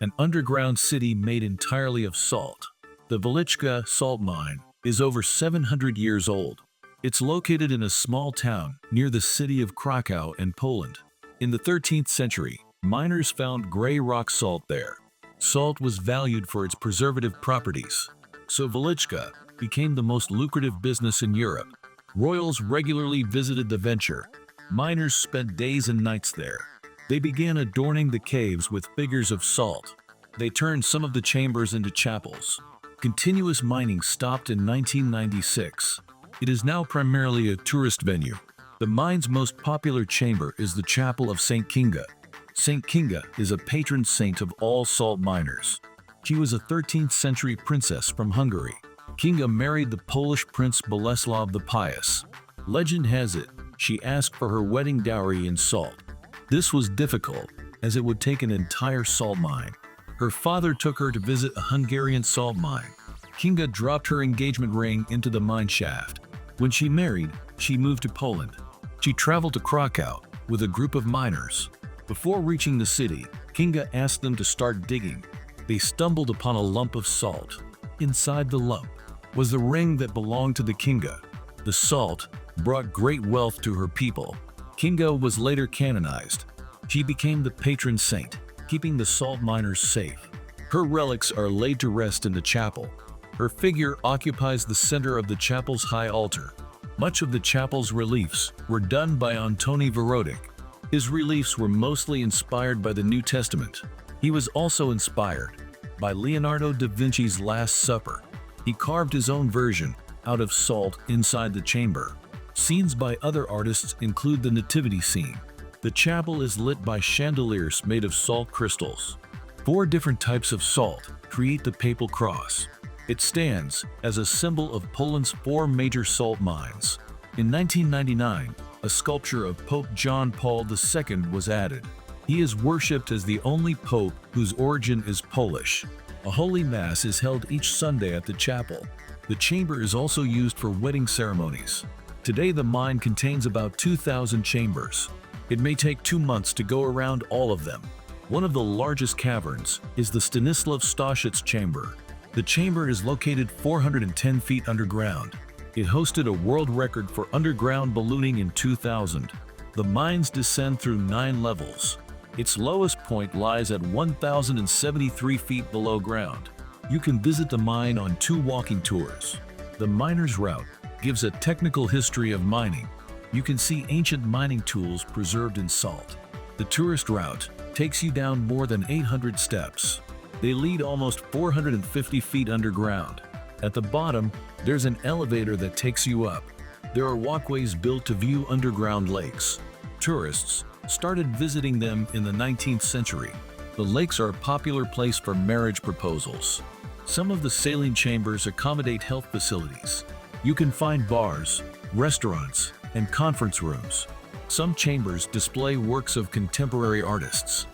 an underground city made entirely of salt. The Woliczka salt mine is over 700 years old. It's located in a small town near the city of Krakow in Poland. In the 13th century, miners found gray rock salt there. Salt was valued for its preservative properties, so Woliczka became the most lucrative business in Europe. Royals regularly visited the venture. Miners spent days and nights there. They began adorning the caves with figures of salt. They turned some of the chambers into chapels. Continuous mining stopped in 1996. It is now primarily a tourist venue. The mine's most popular chamber is the Chapel of St. Kinga. St. Kinga is a patron saint of all salt miners. She was a 13th century princess from Hungary. Kinga married the Polish prince Boleslaw the Pious. Legend has it, she asked for her wedding dowry in salt. This was difficult, as it would take an entire salt mine. Her father took her to visit a Hungarian salt mine. Kinga dropped her engagement ring into the mine shaft. When she married, she moved to Poland. She traveled to Krakow with a group of miners. Before reaching the city, Kinga asked them to start digging. They stumbled upon a lump of salt. Inside the lump was the ring that belonged to the Kinga. The salt brought great wealth to her people. Kinga was later canonized. She became the patron saint, keeping the salt miners safe. Her relics are laid to rest in the chapel. Her figure occupies the center of the chapel's high altar. Much of the chapel's reliefs were done by Antoni Wawrzyk. His reliefs were mostly inspired by the New Testament. He was also inspired by Leonardo da Vinci's Last Supper. He carved his own version out of salt inside the chamber. Scenes by other artists include the nativity scene. The chapel is lit by chandeliers made of salt crystals. 4 different types of salt create the papal cross. It stands as a symbol of Poland's 4 major salt mines. In 1999, a sculpture of Pope John Paul II was added. He is worshipped as the only pope whose origin is Polish. A holy mass is held each Sunday at the chapel. The chamber is also used for wedding ceremonies. Today the mine contains about 2,000 chambers. It may take 2 months to go around all of them. One of the largest caverns is the Stanisław Staszic chamber. The chamber is located 410 feet underground. It hosted a world record for underground ballooning in 2000. The mines descend through 9 levels. Its lowest point lies at 1,073 feet below ground. You can visit the mine on 2 walking tours. The miner's route gives a technical history of mining. You can see ancient mining tools preserved in salt. The tourist route takes you down more than 800 steps. They lead almost 450 feet underground. At the bottom, there's an elevator that takes you up. There are walkways built to view underground lakes. Tourists started visiting them in the 19th century. The lakes are a popular place for marriage proposals. Some of the saline chambers accommodate health facilities. You can find bars, restaurants, and conference rooms. Some chambers display works of contemporary artists.